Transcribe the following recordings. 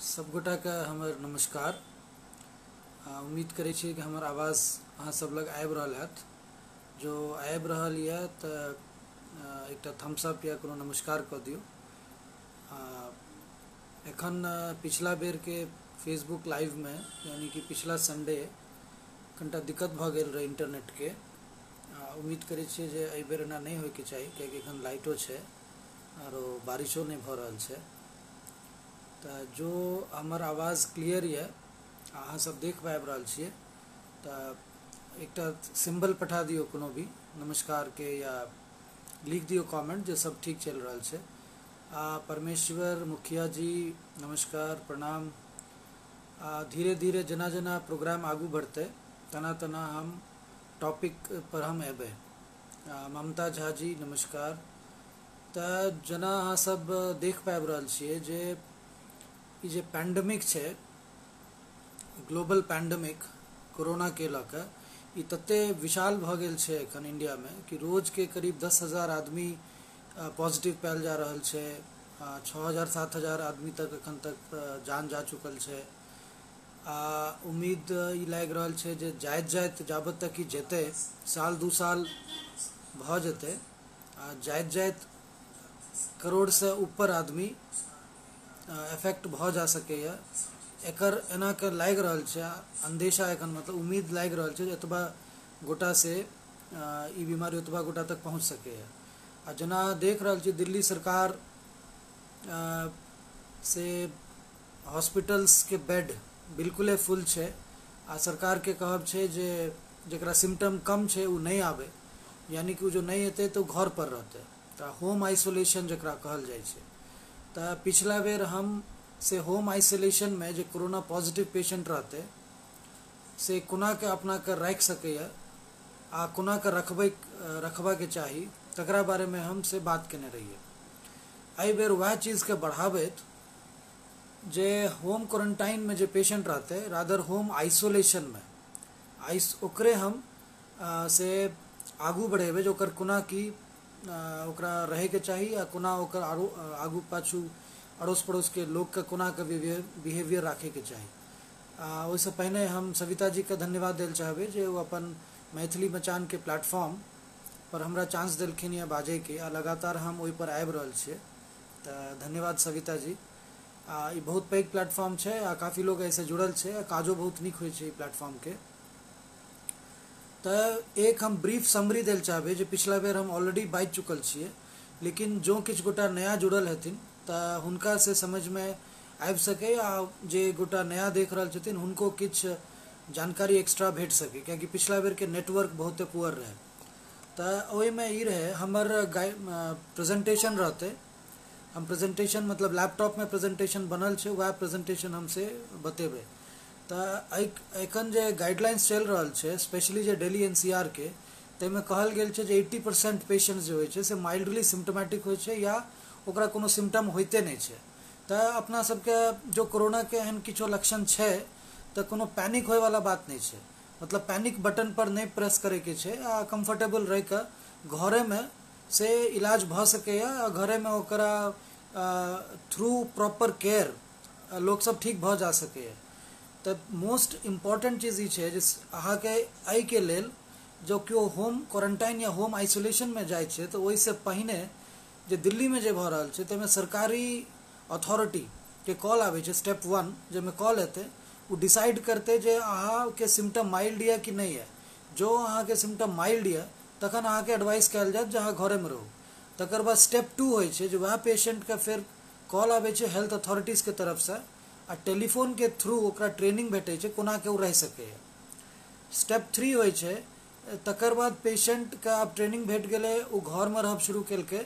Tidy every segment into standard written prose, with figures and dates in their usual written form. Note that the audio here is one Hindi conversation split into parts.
सबगोटा के हमर नमस्कार। उम्मीद करै छी कि हमर आवाज़ अहाँ सब लग आबि रहल हैत। जो आबि रहल यऽ तऽ एकटा थम्स अप या कोनो नमस्कार कऽ दियौ। एखन पिछला बेर के फेसबुक लाइव में यानी कि पिछला संडे कनिटा दिक्कत भऽ गेल रहै इंटरनेट के। उम्मीद करै छियै जे एहि बेर एना नहीं होइके चाही, कियाकि एखन लाइटो छै आरो बारिशो नहीं भऽ रहल छै। तो जो हमर आवाज़ क्लियर ये, अहाँ सब देख पाबि रहल छियै, तऽ एकटा सिंबल पठा दियौ कोनो भी नमस्कार के, या लिख दियौ कमेंट जे सब ठीक चल रहल छै। परमेश्वर मुखिया जी नमस्कार प्रणाम। धीरे धीरे जना जना प्रोग्राम आगू बढ़ते तना तना हम टॉपिक पर हम एबै। ममता झा जी नमस्कार। तऽ जेना अहाँ सब देख पाबि रहल छियै जे ई जे पैंडमिक छै, ग्लोबल पैंडमिक कोरोना के लऽ कऽ ई तते विशाल भऽ गेल छै एखन इंडिया में कि रोज के करीब 10,000 आदमी पॉजिटिव पायल जा रहल छै। 6,000-7,000 आदमी तक एखन तक जान जा चुकल छै। उम्मीद ई लागि रहल छै जे जाइत जाबत तक ई जेतै, साल 2 साल भऽ जेतै, जाइत करोड़ से ऊपर आदमी इफेक्ट भऽ जा सकैए। एकर एना के लागि रहल छै अंदेशा, एखन मतलब उम्मीद लागि रहल छै जे एतबा गोटा से ई बीमारी ओतबा गोटा तक पहुँच सकैए। आ जेना देख रहल छी दिल्ली सरकार से हॉस्पिटल्स के बेड बिल्कुले फुल छै। आ सरकार के कहब छै जे जकरा सिम्टम कम छै वो नहीं आवे, यानी कि जो नहीं एतै तो घर पर रहतै, तऽ होम आइसोलेशन जकरा कहल जाइ छै। तऽ पिछला बेर हम से होम आइसोलेशन में जे कोरोना पॉजिटिव पेशेंट रहते से कोना के अपना के राखि सकैए आ कोना के रखबा के चाही तकरा बारे में हम से बात केने रहिए। एहि बेर वह चीज़ के बढ़ाबैत जे होम क्वारंटाइन में जे पेशेंट रहते रादर होम आइसोलेशन में ओकरे हम से आगू बढ़ेबै जे ओकर कोना की ओकरा रहे के चाही, आ कोना ओकर आगू पाछू अड़ोस पड़ोस के लोग के कोना के बिहेवियर राखे के चाही। ओहिसँ पहिने हम सविता जी के धन्यवाद देल चाहबै जे वो अपन मैथिली मचान के प्लेटफॉर्म पर हमरा चांस देलखिन या बाजे के, आ लगातार हम ओहि पर आबि रहल छियै। तऽ धन्यवाद सविता जी। ई बहुत पैघ प्लेटफॉर्म छै आ काफ़ी लोग ऐसे जुड़ल छै, काजो बहुत नीक होइ छै ई प्लेटफॉर्म के। तऽ एक हम ब्रीफ समरी देल चाहबै जे पिछला बेर हम ऑलरेडी बाजि चुकल छियै, लेकिन जो किछु गोटा नया जुड़ल हेथिन तऽ हुनका से समझ में आबि सकै, आ जे गोटा नया देख रहल छथिन हुनको किछु जानकारी एक्स्ट्रा भेट सकै, कियाकि पिछला बेर के नेटवर्क बहुते पुअर रहे। तऽ ओहि में ई रहे हमर प्रेजेंटेशन रहते। हम प्रेजेंटेशन मतलब लैपटॉप में प्रेजेंटेशन बनल छै, वह प्रेजेंटेशन हमसे बतेबै। तऽ एखन जे गाइडलाइंस चल रहल छै स्पेशली जे दिल्ली एनसीआर के, ताहिमे कहल गेल छै जे 80% पेशेंट जे होइ छै से माइल्डली सिम्टोमेटिक होइ छै या ओकरा कोनो सिम्टम होइते नहीं छै। तऽ अपना सबके जो कोरोना के एहन किछो लक्षण छै तऽ कोनो पैनिक होय वाला बात नहीं छै। मतलब पैनिक बटन पर नहीं प्रेस करे के छै, आ कंफर्टेबल रह के घरे में से इलाज भ सकैया। घरे में ओकरा थ्रू प्रॉपर केयर लोग सब ठीक भ जा सकैया। तऽ मोस्ट इम्पोर्टेंट चीज ई छै जे अहाँ के एहि के लेल जो केओ होम क्वारंटाइन या होम आइसोलेशन में जाइ छै तऽ ओहिसँ पहिने जे दिल्ली में जे भऽ रहल छै ताहिमे सरकारी अथॉरिटी के कॉल आबै छै स्टेप 1, जाहिमे कॉल एतै वो डिसाइड करते जे अहाँ के सिम्टम माइल्ड या कि नहीं है। जो अहाँ के सिम्टम माइल्ड या तखन अहाँ के एडवाइस कयल जायत जे अहाँ घरे में रहू। तकर बाद स्टेप 2 होइ छै जे वह पेशेंट के फिर कॉल आबै छै हेल्थ अथॉरिटीज के तरफ से, आ टेलीफोन के थ्रू ओकरा ट्रेनिंग भेटै छै कोना के ओ रहि सकैए। स्टेप 3 होइ छै, तकर बाद पेशेंट के आब ट्रेनिंग भेट गेलै, ओ घर में रहब शुरू केलकै,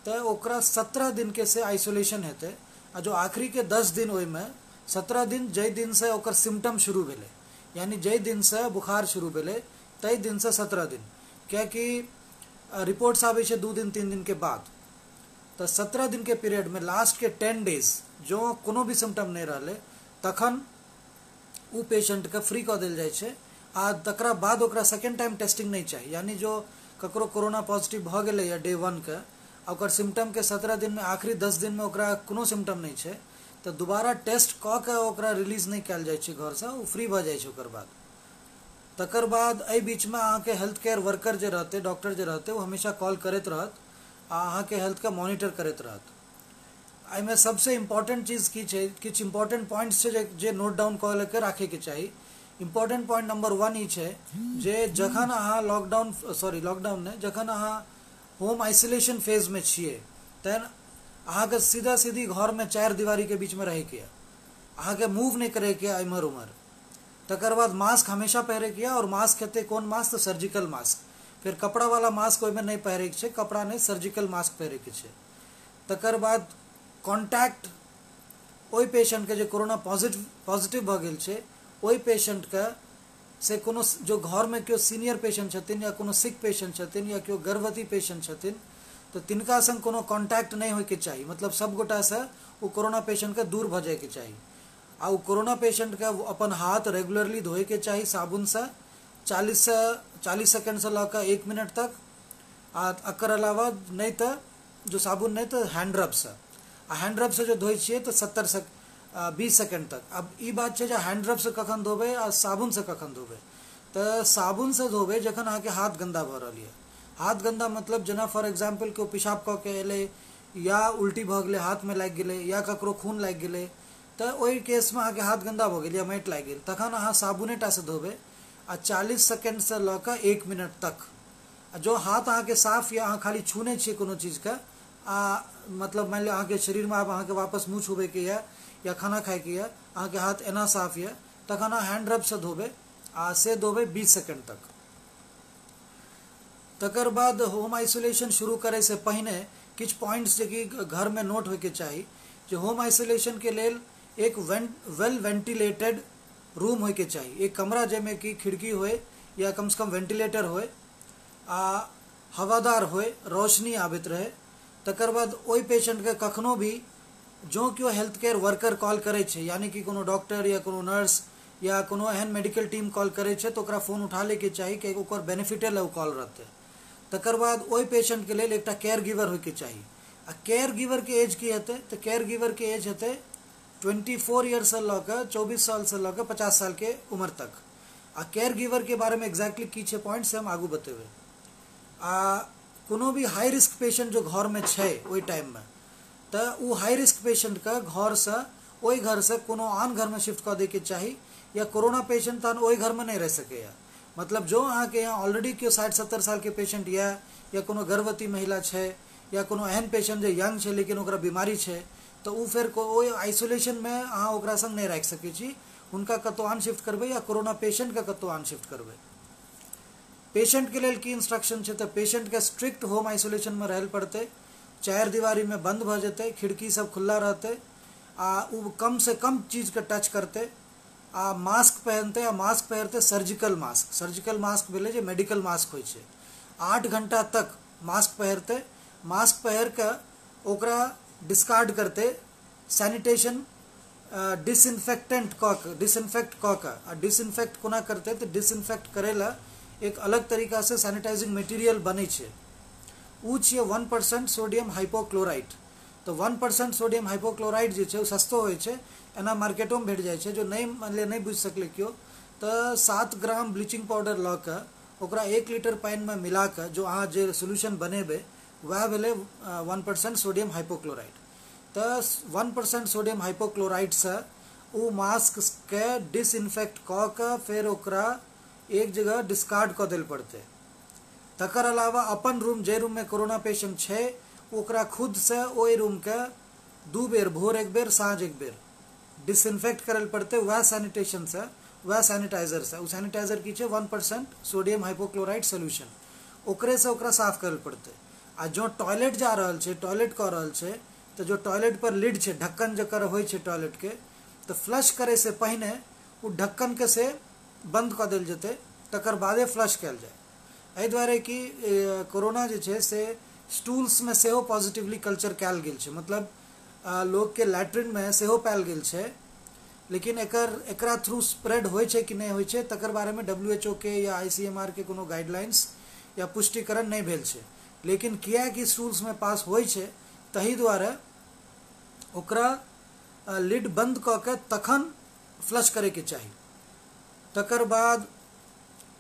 तऽ ओकरा 17 दिन के से आइसोलेशन हेतै। आ जो आखिरी के 10 दिन ओहि में 17 दिन जै दिन से ओकर सिम्टम शुरू भेलै, यानी जै दिन से बुखार शुरू भेलै तै दिन से 17 दिन, कियाकि रिपोर्ट्स आबै छै 2 दिन 3 दिन के बाद। तऽ 17 दिन के पीरियड में लास्ट के 10 डेज जो कोनो भी सिम्टम नहीं रहलै तखन उ पेशेंट के फ्री कऽ देल जाइ छै। आ तकरा बाद ओकरा सेकेंड टाइम टेस्टिंग नहीं चाही, यानी जो ककरो कोरोना पॉजिटिव भऽ गेलै या डे 1 के, ओकर सिम्टम के 17 दिन में आखिरी 10 दिन में ओकरा कोनो सिम्टम नहीं छै, तो दोबारा टेस्ट कऽ के ओकरा रिलीज नहीं कयल जाइ छै घर से, वो फ्री भऽ जाइ छै ओकर बाद। तकर बाद एहि बीच में अहाँ के हेल्थ केयर वर्कर जे रहते, डॉक्टर जे रहते, वो हमेशा कॉल करैत रहत आ अहाँ के हेल्थ के मॉनिटर करैत रहत। एहिमे सबसे इम्पोर्टेंट चीज की छै, किछु इम्पोर्टेंट पॉइंट्स छै जे नोट डाउन कऽ के राखे के चाही। इम्पोर्टेंट पॉइंट नंबर 1 ई छै जे जखन अहाँ लॉकडाउन ने, जखन अहाँ होम आइसोलेशन फेज में छिए तहन अहाँ के सीधा सीधी घर में 4 दीवारी के बीच में रहे के, अहाँ के मूव नहीं करे के इमहर उमहर। तकर बाद मास्क हमेशा पहरे के, और मास्क हेतै कोन मास्क, तो सर्जिकल मास्क। फिर कपड़ा वाला मास्क ओहिमे नहीं पहरे के छै, कपड़ा नहीं सर्जिकल मास्क पहरे के छै। तकर बाद कॉन्टैक्ट ओहि पेशेंट के जे कोरोना पॉजिटिव भऽ गेल छै, ओहि पेशेंट के से कोनो जो घर में केओ सीनियर पेशेंट छथिन या कोनो सिक पेशेंट छथिन या केओ गर्भवती पेशेंट छथिन, तो तिनका संग कोनो कॉन्टैक्ट नहीं होय के चाही। मतलब सब गोटा से वो कोरोना पेशेंट के दूर भऽ जाय के चाही। आ वो कोरोना पेशेंट के अपन हाथ रेगुलरली धोए के चाही साबुन से 40 सेकंड से लऽ 1 मिनट तक। आ एकर अलावा नहीं तो जो साबुन नहीं तो हैंड रब से, आ हैंड रब से जो धोए छिए तो 20 सेकंड तक। अब ई बात छै जे हैंड रब से कखन धोबे आ साबुन से कखन धोबे। तो साबुन से धोबे जखन अहाँ के हाथ गंदा भऽ रहल है। हाथ गंदा मतलब जेना फॉर एग्जाम्पल केओ पेशाब कऽ के एले, या उल्टी भऽ गेलै, हाथ में लागि गेलै, या ककरो खून लागि गेलै, तो ओहि केस में अहाँ के हाथ गंदा भऽ गेल या माटि लागि गेल, तखन अहाँ साबुनेटा से धोबे आ 40 सेकंड से लऽ 1 मिनट तक। जो हाथ अहाँ के साफ या अहाँ खाली छूने छिए कोनो चीज के, मतलब मान लिअ अहाँ के शरीर में आब अहाँ के वापस मुँह छुबे के या खाना खाए के अहाँ के हाथ एना साफ है, तखन अहाँ हैंड रब से धोबे आ से धोबे 20 सेकंड तक। तकर बाद होम आइसोलेशन शुरू करे से पहिने किछ पॉइंट्स जे कि घर में नोट होय के चाही, जो होम आइसोलेशन के लेल एक वेल वेंटिलेटेड रूम होय के चाही। एक कमरा जेमे कि खिड़की होय या कम से कम वेंटिलेटर होय, आ हवादार होय, रोशनी आबैत रहे। तकर बाद ओहि पेशेंट के कखनो भी जो केओ हेल्थ केयर वर्कर कॉल करे छै, यानी कि कोनो डॉक्टर या कोनो नर्स या कोनो एहन मेडिकल टीम कॉल करे छै, तो ओकरा फोन उठा ले के चाही कि ओकर बेनिफिटे ले कॉल रहते। तकर बाद ओहि पेशेंट के लेल एकटा केयर गिवर होय के चाही। आ केयर गिवर के एज की हेतै, तो केयर गिवर के एज हेतै 24 ईयर से लऽ 24 साल से लऽ 50 साल के उम्र तक। आ केयर गिवर के बारे में एक्जैक्टली की छै पॉइंट से हम आगू बतेबै। आ कोनो भी हाई रिस्क पेशेंट जो घर में छै ओहि टाइम में, तो वो हाई रिस्क पेशेंट का घर से ओहि घर से कोनो आन घर में शिफ्ट कर दे के चाही, या कोरोना पेशेंट तहन ओहि घर में नहीं रह सके। मतलब जो अहाँ के यहाँ ऑलरेडी केओ 60-70 साल के पेशेंट या कोनो गर्भवती महिला छै, या कोनो एहन पेशेंट जो यंग छै लेकिन ओकरा बीमारी छै, तो वो फिर ओहि आइसोलेशन में अहाँ ओकरा संग नहीं राखि सकै छी। हुनका कतौ आन शिफ्ट करबै या कोरोना पेशेंट के कतौ आन शिफ्ट करबै। पेशेंट के लेल की इंस्ट्रक्शन छै, तो पेशेंट के स्ट्रिक्ट होम आइसोलेशन में रहल पड़ते, 4 दीवारी में बंद भ जेते, खिड़की सब खुला रहते, आ उ कम से कम चीज के टच करते, आ मास्क पहनते, आ मास्क पहनते सर्जिकल मास्क। सर्जिकल मास्क भेले जे मेडिकल मास्क होय छै। 8 घंटा तक मास्क पहनते, मास्क पहर के ओकरा डिस्कार्ड करते, सैनिटेशन डिसइंफेक्ट कऽ के। आ डिसइंफेक्ट कोना करते, तो डिसइंफेक्ट करे ला एक अलग तरीका से सैनिटाइजिंग मटेरियल बने छै, उ छियै 1% सोडियम हाइपोक्लोराइड। तो 1% सोडियम हाइपोक्लोराइड जे छै सस्तो होय छै, एना मार्केटो में भेट जाय छै। जो नहीं बुझ सकले क्यों, तो 7 ग्राम ब्लीचिंग पाउडर लऽ के ओकरा 1 लीटर पानी में मिला के जो अहाँ जे सोल्यूशन बनेबे वह भेले 1% सोडियम हाइपोक्लोराइड। तो 1% सोडियम हाइपोक्लोराइड से उ मास्क के डिसइंफेक्ट कऽ के फिर ओकरा एक जगह डिस्कार्ड कऽ देल पड़ते। तकर अलावा अपन रूम, जे रूम में कोरोना पेशेंट छै, ओकरा खुद से ओहि रूम के 2 बेर, भोर 1 बेर, साँझ 1 बेर डिसइंफेक्ट करल पड़ते, वह सैनिटेशन से, वह सैनिटाइजर से। उ सैनिटाइजर की छै 1% सोडियम हाइपोक्लोराइड सोल्यूशन, ओकरे से ओकरा साफ करल पड़ते। आ जो टॉयलेट जा रहल छै, टॉयलेट कर रहल छै, तो जो टॉयलेट पर लिड छै, ढक्कन जकर होय छै टॉयलेट के, तो फ्लश करे से पहिने उ ढक्कन के से बंद कर देल जेते, तकर बादे फ्लश कयल जाय। एहि दुआरे कि कोरोना जे छै से स्टूल्स में सेहो पॉजिटिवली कल्चर कयल गेल छै। मतलब लोग के लैट्रिन में सेहो पायल गेल छै, लेकिन एकरा थ्रू स्प्रेड होय छै कि नहीं होय छै, तकर बारे में WHO के या ICMR के कोनो गाइडलाइंस या पुष्टिकरण नहीं भेल छै। लेकिन किया कि स्टूल्स में पास होय छै, तही दुआरे ओकरा लिड बंद कऽ के तखन फ्लश करे के चाही। तकर बाद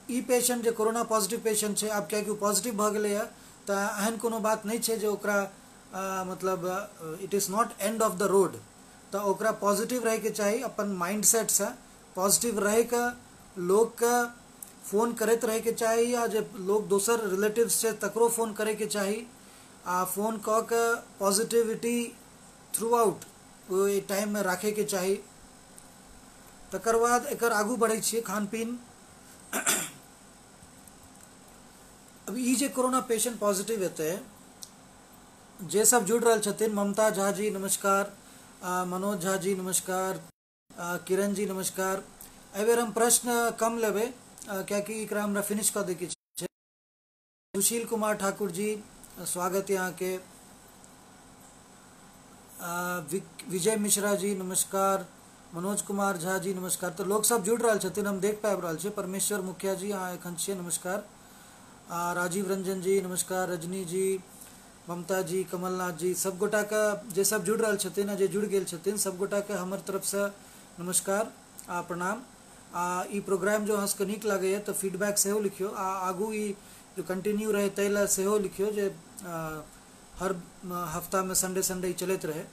ई पेशेंट जे कोरोना पॉजिटिव पेशेंट छै, आब कियाकि पॉजिटिव भऽ गेलै है तऽ एहन कोनो बात नहीं छै जे ओकरा मतलब it is not end of the road. तो ओकरा पॉजिटिव रहे के चाहिए, अपन माइंडसेट से पॉजिटिव रह के लोग के फोन करते रहे के चाहिए, या जे लोग दोसर रिलेटिव्स से तकरो फोन करे के चाहिए, आ फोन कऽ के पॉजिटिविटी थ्रू आउट ओहि टाइम में राखे के चाहिए। तकर बाद एकर आगू बढ़े छिए खान पीन। अब ई जे कोरोना पेशेंट पॉजिटिव हेतै, जे सब जुड़ रहल छथिन, ममता झा जी नमस्कार, मनोज झा जी नमस्कार, किरण जी नमस्कार। एहि बेर हम प्रश्न कम लेबै कियाकि एकरा हमरा फिनिश कऽ दैके छै। सुशील कुमार ठाकुर जी स्वागत है यहाँ के। विजय मिश्रा जी नमस्कार, मनोज कुमार झा जी नमस्कार। तो लोग सब जुड़ रहल छथिन, हम देख पाबि रहल छी। परमेश्वर मुखिया जी अहाँ एखन छियै, नमस्कार। राजीव रंजन जी नमस्कार, रजनी जी, ममता जी, कमलनाथ जी, सब गोटा के जे सब जुड़ रहल छथिन, जे जुड़ गेल छथिन, सब गोटा के हमर तरफ से नमस्कार आ प्रणाम। ई प्रोग्राम जो अहाँके नीक लागैए तऽ फीडबैक सेहो लिखियो, आ आगू ई जो कंटिन्यू रहे ताहि लए सेहो लिखियो जे हर हफ्ता में संडे संडे चलैत रहे।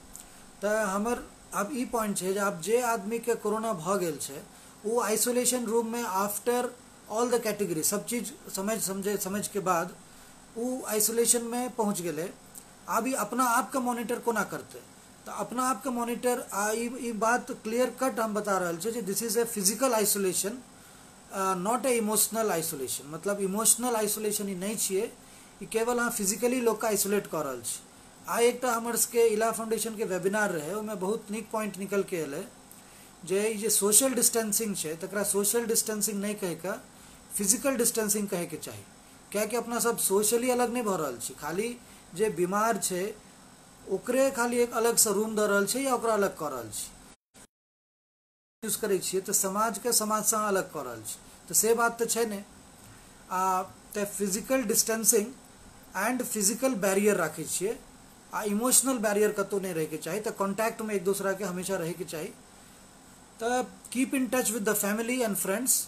तो हमर अब ई पॉइंट है, अब जे आदमी के कोरोना भ गेल छै वो आइसोलेशन रूम में आफ्टर ऑल द कैटेगरी सब चीज समझ के बाद वो आइसोलेशन में पहुँच गए। अब ई अपना आप के मॉनिटर कोना करते, तो अपना आप के मॉनिटर ई बात क्लियर कट हम बता रहे छे, this is a physical isolation, not a emotional isolation. मतलब इमोशनल आइसोलेशन ही नहीं छिए, केवल अहाँ फिजिकली लोग के आइसोलेट कर रहल छी। एक हमर सबके इला फाउंडेशन के वेबिनार रहे, ओहिमे बहुत नीक पॉइंट निकल के एले जे सोशल डिस्टेंसिंग है तकरा सोशल डिस्टेंसिंग नहीं कह के फिजिकल डिस्टेंसिंग कहे के चाहिए। क्या अपना सब सोशली अलग नहीं भऽ रहल छी, खाली जे बीमार छै ओकरे खाली एक अलग से रूम दऽ रहल छै या ओकरा अलग कर रहल छी, यूज करै छियै तऽ समाज के समाज से अलग कर रहल छी, तो से बात तो छै ने। तो physical distancing and physical barrier राखे छियै, इमोशनल बैरियर कतौ नहीं रहे के चाहिए। तो कॉन्टैक्ट में एक दूसरा के हमेशा रहे के चाहिए। तो keep in touch with the family and friends.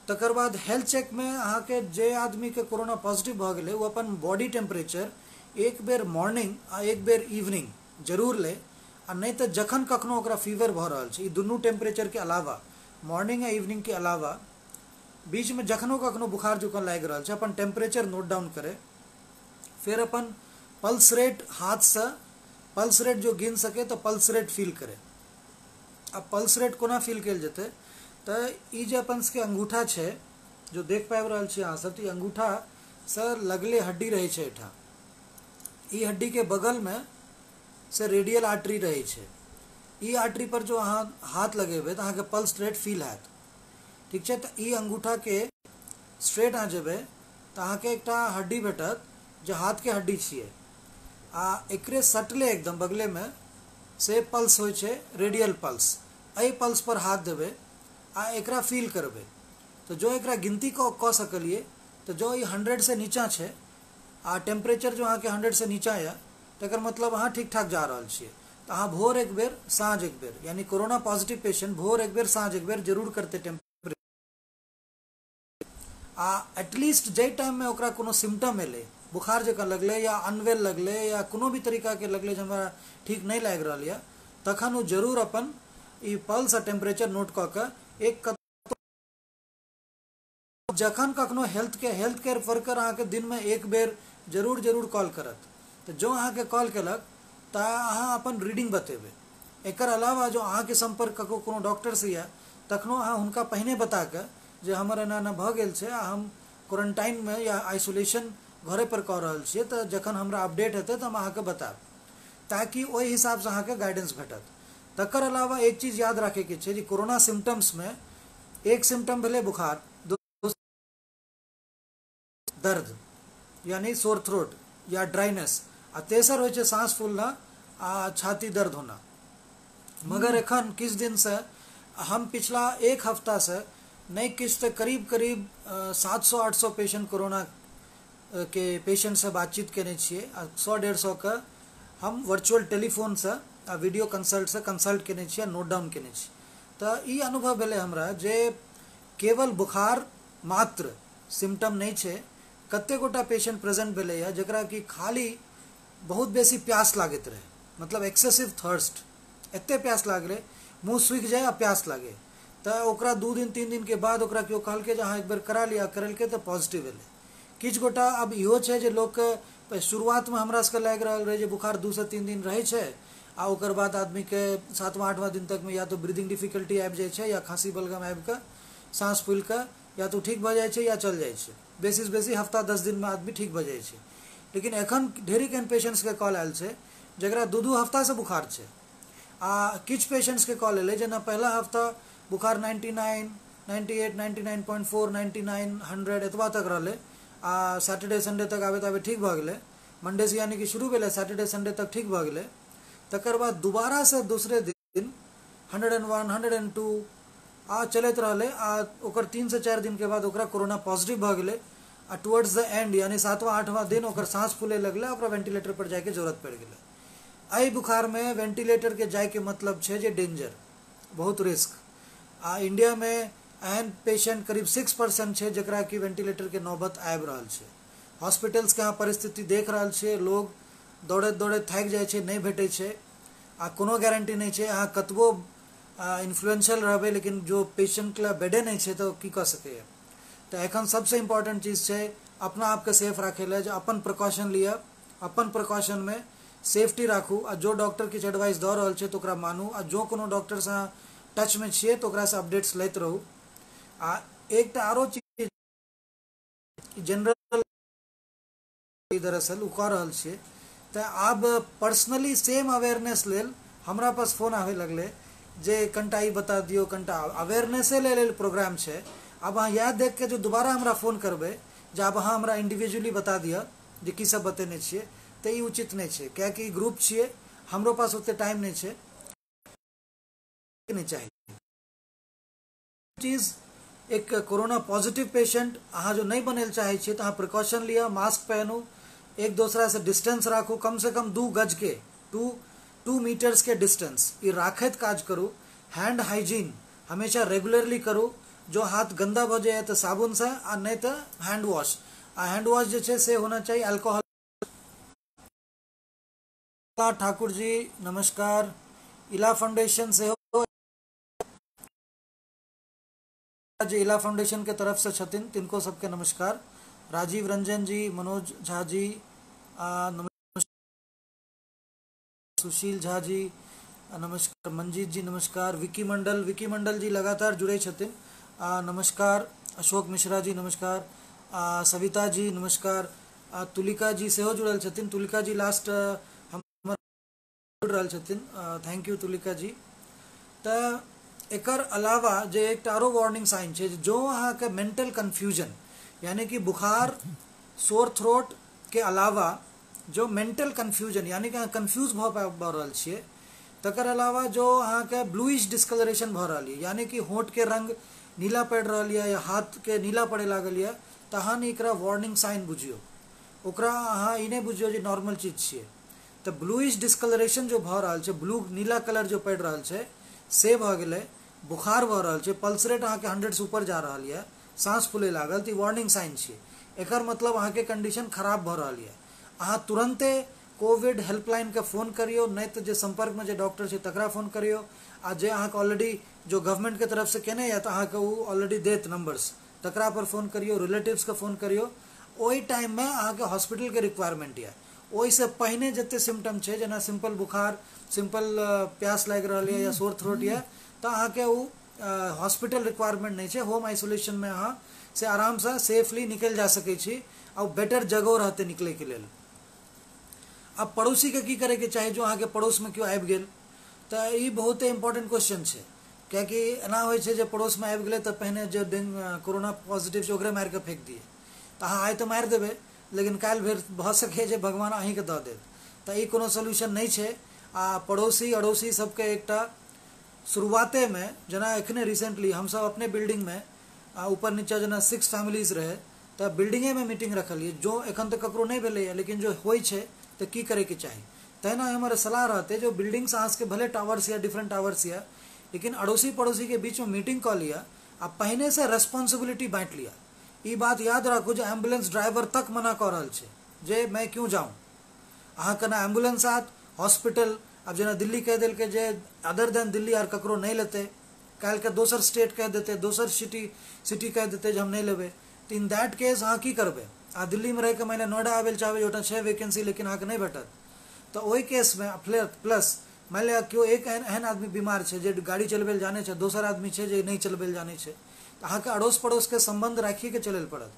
तकर बाद हेल्थ चेक में अहाँ के जे आदमी के कोरोना पॉजिटिव भ गेलै वो अपन बॉडी टेम्परेचर एक बेर मॉर्निंग आ एक बेर इवनिंग जरूर ले, आ नहीं तो जखन कखनो ओकरा फीवर भ रहल छै, दुनू टेम्परेचर के अलावा मॉर्निंग आ इवनिंग के अलावा बीच में जखनो कखनो बुखार जुकाम लागि रहल छै, अपन टेम्परेचर नोट डाउन करे। फिर अपन पल्स रेट हाथ से पल्स रेट जो गिन सके तो पल्स रेट फील करे। अब पल्स रेट कोना फील कल जेते, तो ई जे अपन के अंगूठा छै जो देख पाबि रहल छी अहाँ सब, तो अंगूठा से लगले हड्डी रहे छै एठा, ई हड्डी के बगल में से रेडियल आर्टरी रहे छै। ई आर्टरी पर जो अहाँ हाथ लगेबे तो अहाँ के पल्स रेट फील हैत, ठीक छै। तो ई अंगूठा के स्ट्रेट अहाँ जेबे तो अहाँ के एकटा हड्डी भेटत जो हाथ के हड्डी छिए, एकरे सटले एकदम बगले में से पल्स होय छै, रेडियल पल्स। एहि पल्स पर हाथ देबे आ एकरा फील करबे, तो जो एकरा गिनती क सकलिए, तो जो ये 100 से नीचा छै आ टेम्परेचर जो अहाँ के 100 से नीचा है, तकर मतलब अहाँ ठीक ठाक जा रहल छिए। तो अहाँ भोर एक बेर साँझ एक बेर, यानी कोरोना पॉजिटिव पेशेंट भोर एक बेर साँझ एक बेर जरूर करते टेम्परेचर। एटलीस्ट जे टाइम में ओकरा कोनो सिम्टम एले, बुखार जकाँ लगले या अनवेल लगले या कोनो भी तरीका के लगले जे हमरा ठीक नहीं लाग रहा है, तखन वो जरूर अपन ई पल्स आ टेम्परेचर नोट क के एक जखन कखनो हेल्थ केयर वर्कर अहाँ के दिन में एक बेर जरूर कॉल करत, तो जो अहाँ के कॉल केलक तो अहाँ अपन रीडिंग बतेबे। एकर अलावा जो अहाँ के संपर्क कोनो डॉक्टर से या तखनो अहाँ हुनका पहिने बता के जे हमर एना एना भ गेल छै, हम क्वारंटाइन में या आइसोलेशन घरे पर कऽ रहल छियै, तो जखन हमरा अपडेट हेतै तो हम अहाँ के बताब, ताकि ओहि हिसाब से अहाँ के गाइडेंस भेटत। तकर अलावा एक चीज याद रखे के छै, कोरोना सिम्टम्स में एक सिम्टम भेले बुखार, दर्द यानी सोर थ्रोट या ड्राइनेस, आ तेसर हो छै सांस फूलना आ छाती दर्द होना। मगर एखन किछ दिन से हम पिछला एक हफ्ता से नहीं किछ तो करीब 700-800 पेशेंट कोरोना के पेशेंट से बातचीत केने छिए, 100-150 के हम वर्चुअल टेलीफोन से वीडियो कंसल्ट से कंसल्ट केने छी, नोट डाउन केने छी। तो ई अनुभव भेले हमरा जे केवल बुखार मात्र सिम्टम नहीं छे, कते गोटा पेशेंट प्रेजेंट भेले या जकरा कि खाली बहुत बेसी प्यास लागत रहे, मतलब एक्सेसिव थर्स्ट, एते प्यास लाग रहे मुँह सूख जाए आ प्यास लागे। तो ओकरा 2 दिन 3 दिन के बाद ओकरा केओ कहलके जे अहाँ एक बेर करा लिया, करलके तो पॉजिटिव भेले। किछ गोटा अब इहो छे जे लोग के शुरुआत में हमरा सबके लाग रहल रहे जे बुखार 2 से 3 दिन रहे छे आ ओकर बाद आदमी के 7वां 8वां दिन तक में या तो ब्रीदिंग डिफिकल्टी आबि जाए छे या खांसी बलगम आबि के सांस फूल के या तो ठीक भ जाए छे या चल जाए छे। बेसी हफ्ता 10 दिन में आदमी ठीक भ जाए छे। लेकिन एखन ढेरी एहन पेशेंट्स के कॉल आयल छे जकरा 2-2 हफ्ता से बुखार छे। किछ पेशेंट्स के कॉल एले जेना पहला हफ्ता बुखार 99, 98, 99.4, 99, 100 एतबा तक रहले आ सैटरडे संडे तक आबे आबे ठीक भ गेले। मंडे से यानी कि शुरू भेले सैटरडे संडे तक ठीक भ गेले। तकर बाद दोबारा से दूसरे दिन 101, 102 चलत रहले ओकर 3 से 4 दिन के बाद ओकरा कोरोना पॉजिटिव भ गेले आ टुवर्ड्स द एंड यानी 7वां 8वां दिन ओकर सांस फूले लगले, ओकरा वेंटिलेटर पर जाए के जरूरत पड़ गेले। आई बुखार में वेंटिलेटर के जाए के मतलब छे जे डेंजर, बहुत रिस्क। इंडिया में एहन पेशेंट करीब 6% छे जकरा कि वेंटिलेटर के नौबत आबि रहल छे। हॉस्पिटल्स के यहाँ परिस्थिति देख रहल छे, लोग दौड़ैत दौड़ैत थाकि जाए छे, नहीं भेटे छे आ कोनो गारंटी नहीं छे। अहाँ कतबो इन्फ्लुएंशियल रहबे लेकिन जो पेशेंट के बेडे नहीं छे तो की कर सके। तो एखन सबसे इम्पोर्टेंट चीज छे अपना आप के सेफ राखे ले, अपन प्रिकॉशन लिया, अपन प्रिकॉशन में सेफ्टी राखू आ जो डॉक्टर किछ एडवाइस द रहल छे तो ओकरा मानू आ जो कोनो डॉक्टर से टच में छिए तो ओकरा से अपडेट्स लैत रहू। एक आरो चीज जनरल दरअसल उ कह रहल छे तो आब पर्सनली सेम अवेयरनेस लेल हमरा पास फोन आवे लगले जे कनटा ई बता दियो, कनटा अवेयरनेसे लेल प्रोग्राम छे। अब अहाँ याद देख के जो दोबारा हमरा फोन करबे जे अब अहाँ हमरा इंडिविजुअली बता दिया जे की सब बतेने छिए तो ई उचित नहीं छे, क्या कि ग्रुप छिए, हमरो पास उतने टाइम नहीं छे, नहीं चाहिए चीज। एक कोरोना पॉजिटिव पेशेंट अहाँ जो नहीं बने चाहे छे तो अहाँ प्रिकॉशन लिया, मास्क पहनू, एक दूसरा से डिस्टेंस राखू, कम से कम 2 गज के 2 मीटर्स के डिस्टेंस ई राखत काज करू। हैंड हाइजीन हमेशा रेगुलरली करू, जो हाथ गंदा भ जाए तो साबुन से आ नहीं तो हैंड वॉश। हैंड वॉश जे छे से होना चाहिए अल्कोहल। ठाकुर जी नमस्कार, इला फाउंडेशन से हो, जे इला फाउंडेशन के तरफ से छथिन तिनको सबके नमस्कार। राजीव रंजन जी, मनोज झा जी नमस्कार, सुशील झा जी नमस्कार, मंजीत जी नमस्कार, विकी मंडल जी लगातार जुड़े छथिन नमस्कार, अशोक मिश्रा जी नमस्कार, सविता जी नमस्कार, तुलिका जी सेहो जुड़ल छथिन। तुलिका जी लास्ट हमर जुड़ रहल छथिन, थैंक यू तुलिका जी। तो एकर अलावा जे एक आरो वार्निंग साइन छे जो अहाँ के मेंटल कंफ्यूजन यानी कि बुखार सोर थ्रोट के अलावा जो मेंटल कंफ्यूजन यानी कि कंफ्यूज भ रहल छिए, तकर अलावा जो अहाँ के ब्लूइश डिस्कलरेशन भ रहल है यानी कि होंठ के रंग नीला पड़ रहल है या हाथ के नीला पड़े लागल है तो अहाँ एकरा वार्निंग साइन बुझियो, ओकरा अहाँ ई नहीं बुझियो जे नॉर्मल चीज छिए। तो ब्लूइश डिस्कलरेशन जो भ रहल छे, ब्लू नीला कलर जो पड़ रहल छे से भ गेले, बुखार भ रहल छे, पल्स रेट अहाँ के 100 से ऊपर जा रहल है, सांस फूले लागल तो वार्निंग साइन छे। एकर मतलब अहाँ के कंडीशन खराब भ रहल है। अहाँ तुरंते कोविड हेल्पलाइन के फोन करियो, नहीं तो जे संपर्क में जे डॉक्टर छे तकरा फोन करियो आ जे अहाँ के ऑलरेडी जो गवर्नमेंट के तरफ से केने या तो अहाँ के वो ऑलरेडी देत नंबर्स तकरा पर फोन करियो, रिलेटिव्स के फोन करियो। ओई टाइम में अहाँ के हॉस्पिटल के रिक्वायरमेंट है। ओई से पहले जते सिम्टम छे जना सिंपल बुखार, सिंपल प्यास लाग रहल है या सोर थ्रोट है तो अहाँ के वो हॉस्पिटल रिक्वायरमेंट नहीं छे। होम आइसोलेशन में अहाँ से आराम से सेफली निकल जा सके छी और बेटर जगह रहते निकले के लेल। अब पड़ोसी के की करे के चाहे जो अहाँ के पड़ोस में क्यों आबि गेल, तो ये बहुत इम्पोर्टेंट क्वेश्चन छे। क्या कि एना होय छे जे पड़ोस में आबि गेले तो पहले जो कोरोना पॉजिटिव छै ओकरे मार के फेंक दिए, तो अहाँ आइ तो मारि देबे लेकिन काल्हि भेर भ सके जे भगवान अहीं के दऽ देत, तो ई कोनो सोल्यूशन नहीं छे। पड़ोसी अड़ोसी सबके एकटा शुरुआते में जना एखने रिसेंटली हम सब अपने बिल्डिंग में ऊपर नीचा जना 6 फैमिलीज रहे तो बिल्डिंगे में मीटिंग रखलिए, जो एखन तक ककरो नहीं भेलै लेकिन जो होय छे तो की करे के चाही। तेना हमारे सलाह रहते जो बिल्डिंग्स आज के भले टावर्स या डिफरेंट टावर्स या, लेकिन अड़ोसी पड़ोसी के बीच में मीटिंग कॉल लिया, अब पहले से रेस्पॉन्सिबिलिटी बांट लिया। ये बात याद रखो जो एम्बुलेंस ड्राइवर तक मना कर रहा है जे मैं क्यों जाऊँ, अहाँ के ना एम्बुलेंस आत हॉस्पिटल। अब जना दिल्ली कह दिल के जे अदर देन दिल्ली आर ककरो नहीं लेते, कल के दोसर स्टेट कह देते, दोसर सिटी कह देते जो हम नहीं लेवे, तो इन दैट केस अहाँ की करबे। आ दिल्ली में रह के मैंने नोएडा आवे चाहे जो 6 वैकेंसी लेकिन अहाँ के नहीं भेटत, तो वही केस में प्लस मान लिया क्यों एक एहन आदमी बीमार है जे गाड़ी चलबे जाने छे, दोसर आदमी है जे नहीं चलबे जाने छे, तो अहाँ के अड़ोस पड़ोस के संबंध राखिए के चले पड़त।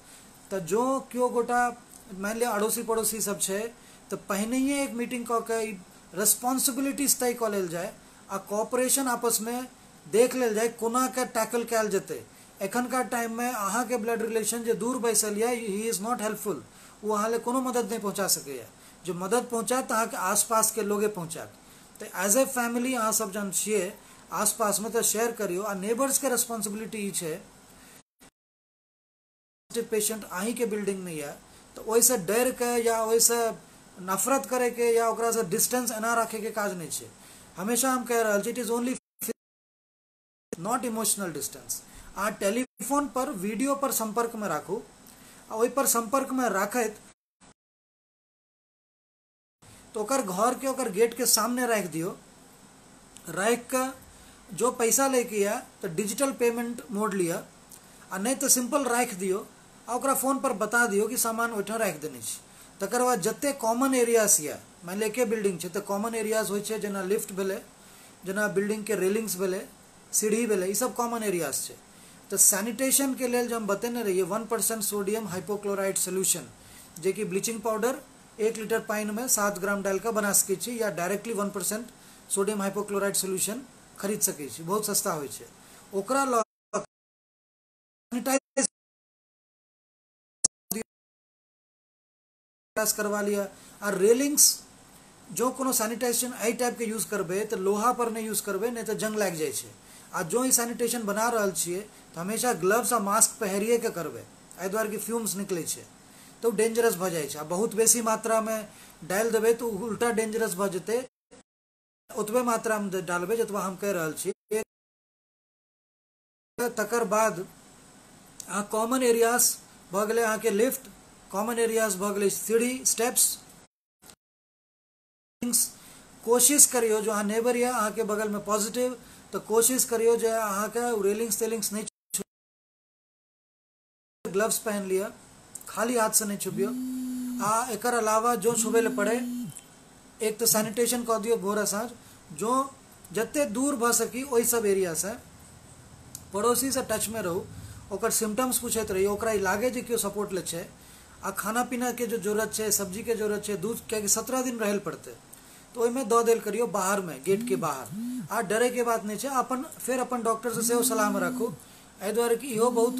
तो जो क्यों गोटा मान लिया अड़ोसी पड़ोसी सब है, तो पहले ही एक मीटिंग कऽ के रेस्पॉन्सिबिलिटीज तय कऽ लेल जाए, आ कॉपरेशन आपस में देख लेल जाए कोना के टैकल कैल जेते। एखन का टाइम में अहाँ के ब्लड रिलेशन जो दूर बैसल है, ही इज नॉट हेल्पफुल, वो अहाँ ले कोनो मदद नहीं पहुँचा सके। जो मदद पहुँचात अहाँ के आसपास के लोगे पहुँचात। तो एज ए फैमिली अहाँ सब जन छिए आसपास में, तो शेयर करियो। आ नेबर्स के रेस्पॉन्सिबिलिटी है, पेशेंट अहीं के बिल्डिंग में है, तो वैसे डर के या वैसे नफरत करे के या ओकरा से डिस्टेंस एना रखे के काज नहीं है। हमेशा हम कह रहा it is only not emotional distance. आ टेलीफोन पर वीडियो पर संपर्क में राखू, वही पर संपर्क में राखत तो ओकर घर के ओकर गेट के सामने रख दियो, रख के जो पैसा लेके या तो डिजिटल पेमेंट मोड लिया, आ नहीं तो सिंपल रख दियो, आ ओकरा फोन पर बता दियो कि सामान ओठा रख देने छै। तकर बाद जते कॉमन एरियाज या मान लिया के बिल्डिंग है, तो कॉमन एरियाज हो जना लिफ्ट भेले, जना बिल्डिंग के रेलिंग्स भेले, सीढ़ी भेले, ये सब कॉमन एरियाज है। तो सैनिटेशन के लिए जो हम बतेने रहिए 1% सोडियम हाइपोक्लोराइड सोल्यूशन, जे कि ब्लीचिंग पाउडर 1 लीटर पानी में 7 ग्राम डाल के बना सके छी, या डायरेक्टली 1% सोडियम हाइपोक्लोराइड सोल्यूशन खरीद सके छी, बहुत सस्ता हो छै। ओकरा करवा लिया। और रेलिंग्स जो कोनो सैनिटाइजेशन आई टाइप के यूज करबे तो लोहा पर नहीं यूज करबे, नहीं तो जंग लग जाए छै। आ जो ही सैनिटेशन बना रहल छिए तो हमेशा ग्लव्स आ मास्क पहिरिए के करबे, एहि दुआरे कि फ्यूम्स निकले छै तो डेंजरस भ जाए छै। बहुत बेसी मात्रा में डाल देबे तो उल्टा डेंजरस भ जेते, उतबे मात्रा में डालबे जतबा हम कह रहल छी। तकर बाद कॉमन एरियाज भ गेलै अहाँ के लिफ्ट, कॉमन एरियाज भ गेलै सीढ़ी स्टेप्स। कोशिश करियो जो अहाँ नेबर या अहाँ के बगल में पॉजिटिव, तो कोशिश करियो जो अहाँ के रेलिंग्स तेलिंग्स नहीं, ग्लव्स पहन लिया, खाली हाथ से नहीं छुबियो। आ एकर अलावा जो छुबे ले पड़े, एक तो सैनिटेशन कह दियो भोर साँझ, जो जते दूर भ सकी वही सब एरिया से पड़ोसी से टच में रहू, ओकर सिम्टम्स पूछत रहिए, ओकरा लागे जे क्यों सपोर्ट ले छे। आ खाना पीना के जो जरूरत है, सब्जी के जरूरत है, दूध क्या 17 दिन रहल पड़ते, तो ओहिमे दऽ देल करियो बाहर में, गेट के बाहर। आ डरे के बात नहीं है, अपन फिर अपन डॉक्टर से सेहो सलाह में रखू, एहि दुआरे कि इहो बहुत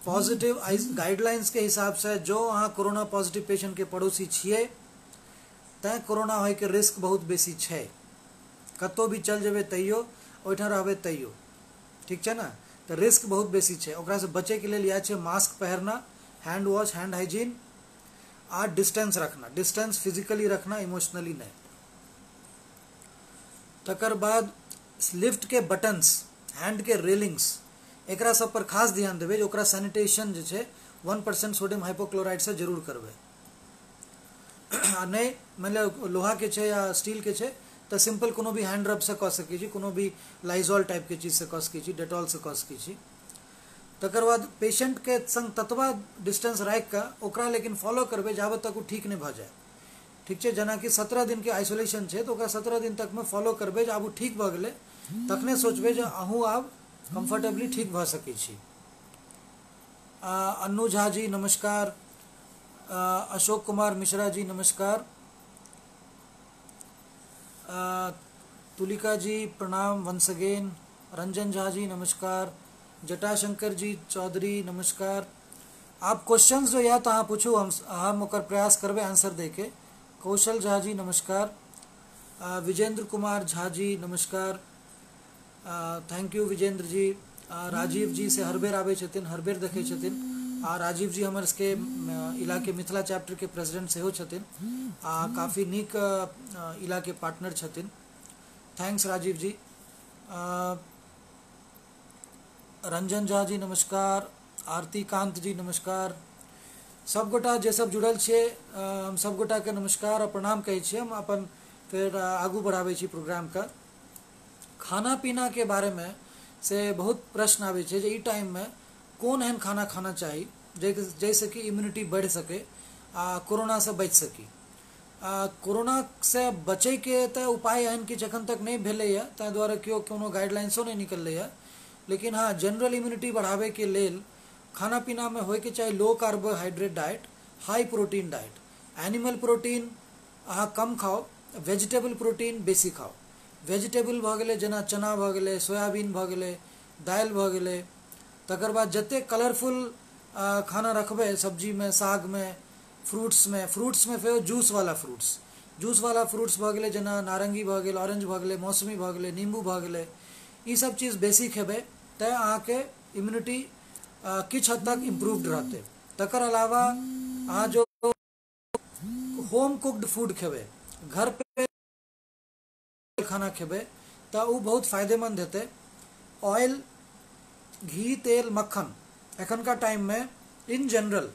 पॉजिटिव गाइडलाइंस के हिसाब से जो अहाँ कोरोना पॉजिटिव पेशेंट के पड़ोसी छिए, तैं कोरोना होय के रिस्क बहुत बेसी छै। कतौ भी चल जेबे तैयो, ओहिठाम रहबे तैयो, ठीक है ना। तो रिस्क बहुत बेसी छै, ओकरा से बचे के लिए यह छै मास्क पहनना, हैंड वॉश, हैंड हाइजीन, आ डिस्टेंस रखना, डिस्टेंस फिजिकली रखना, इमोशनली नहीं। तकर बाद लिफ्ट के बटन्स, हैंड के रेलिंग्स, एकरा सब पर खास ध्यान देवे, ओकरा सैनिटेशन जे छै 1% सोडियम हाइपोक्लोराइड से जरूर करबे। आ नहीं मतलब लोहा के छै या स्टील के छै तो सिंपल कोनो भी हैंड रब से कऽ सकै छी, कोनो भी लाइजॉल टाइप के चीज से कऽ सकै छी, डेटॉल से कऽ सकै छी। तकर बाद पेशेंट के संग ततबा डिस्टेंस राख के ओकरा लेकिन फॉलो करबे जाबे तक वो ठीक नहीं भ जाए, ठीक है। जना कि 17 दिन के आइसोलेशन है, तो ओकरा 17 दिन तक में फॉलो करबे, जब वो ठीक भ गेले तखने सोचबे जे अहूँ आब कंफर्टेबली ठीक भ सकै छी। अन्नू झा जी नमस्कार, अशोक कुमार मिश्रा जी नमस्कार, तुलिका जी प्रणाम वंस अगेन, रंजन झा जी नमस्कार, जटाशंकर जी चौधरी नमस्कार। आप क्वेश्चंस जो या तो अहाँ पूछू, हम ओकर प्रयास करबे आंसर दे के। कौशल झा जी नमस्कार, विजेंद्र कुमार झा जी नमस्कार, थैंक यू विजेंद्र जी। राजीव जी से हर बेर आबे छथिन, हर बेर देखे छथिन, आ राजीव जी हमर के इलाके मिथिला चैप्टर के प्रेसिडेंट सेहो छथिन, आ काफ़ी नीक इलाके पार्टनर छथिन। थैंक्स राजीव जी। रंजन झा जी नमस्कार, आरती कांत जी नमस्कार, सब गोटा जे सब जुड़ल छे हम सब गोटा के नमस्कार और प्रणाम कहै छी। हम अपन फिर आगू बढ़ाबै छी प्रोग्राम का। खाना पीना के बारे में से बहुत प्रश्न आवे छे जे ई टाइम में कौन एहन खाना खाना चाही जैसे कि इम्यूनिटी बढ़ सके आ कोरोना से बच सकी। कोरोना से बचे के तो उपाय एहन कि जखन तक नहीं भेलैया ताहि दुआरे केओ कोनो गाइडलाइंसो नहीं निकलैया, लेकिन हाँ जनरल इम्यूनिटी बढ़ावे के लेल खाना पीना में होय के चाही लो carbohydrate diet, high protein diet. Animal protein अहाँ कम खाओ, वेजिटेबल प्रोटीन बेसी खाओ। वेजिटेबल भ गेलै जेना चना भ गेलै, सोयाबीन भ गेलै, दालि भ गेलै। तकर बाद जते कलरफुल खाना रखबै सब्जी में, साग में, फ्रूट्स में फेर जूस वाला फ्रूट्स भ गेलै जेना नारंगी भ गेल, ऑरेंज भ गेलै, मौसमी भ गेलै, नींबू भ गेलै। ई सब चीज बेसी खेबै तऽ अहाँके इम्यूनिटी किछ हद तक इम्प्रूव्ड रहते। तकर अलावा अहाँ जो होम कुक्ड फूड खेबै, घर पे खाना खेबै तऽ वो बहुत फायदेमंद हेतै। ऑयल, घी, तेल, मक्खन एखन का टाइम में इन जनरल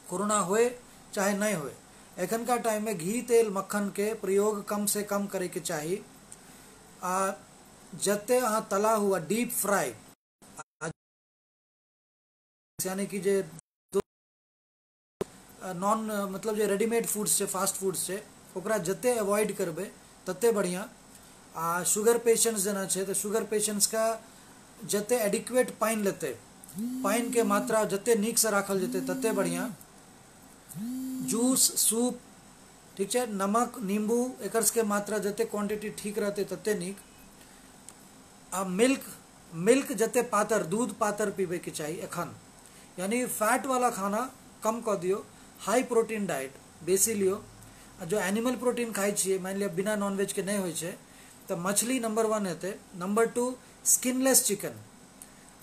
कोरोना होए चाहे नहीं होए, एखन का टाइम में घी, तेल, मक्खन के प्रयोग कम से कम करे के चाही। जते अहाँ तला हुआ डीप फ्राई यानी कि जे नॉन मतलब जे रेडीमेड फूड्स छै, फास्ट फूड्स छै, ओकरा जते अवॉइड करबै तते बढ़िया। आ शुगर पेशेंट्स जेना छै तऽ शुगर पेशेंट्स का जते एडिक्वेट पानि लेतै, पानि के मात्रा जते नीक से राखल जेतै तते बढ़िया। जूस, सूप, ठीक है, नमक, नींबू एकर के मात्रा जते क्वांटिटी ठीक रहते तते नीक। आ मिल्क जते पातर, दूध पातर पीबे के चाहिए एखन, यानी फैट वाला खाना कम कर दियो, हाई प्रोटीन डाइट बेसी लियो। जो एनिमल प्रोटीन खाई छिए, मान लिया बिना नॉनवेज के नहीं होय छे तो मछली नंबर 1 हेतै, नंबर 2 स्किनलेस चिकन,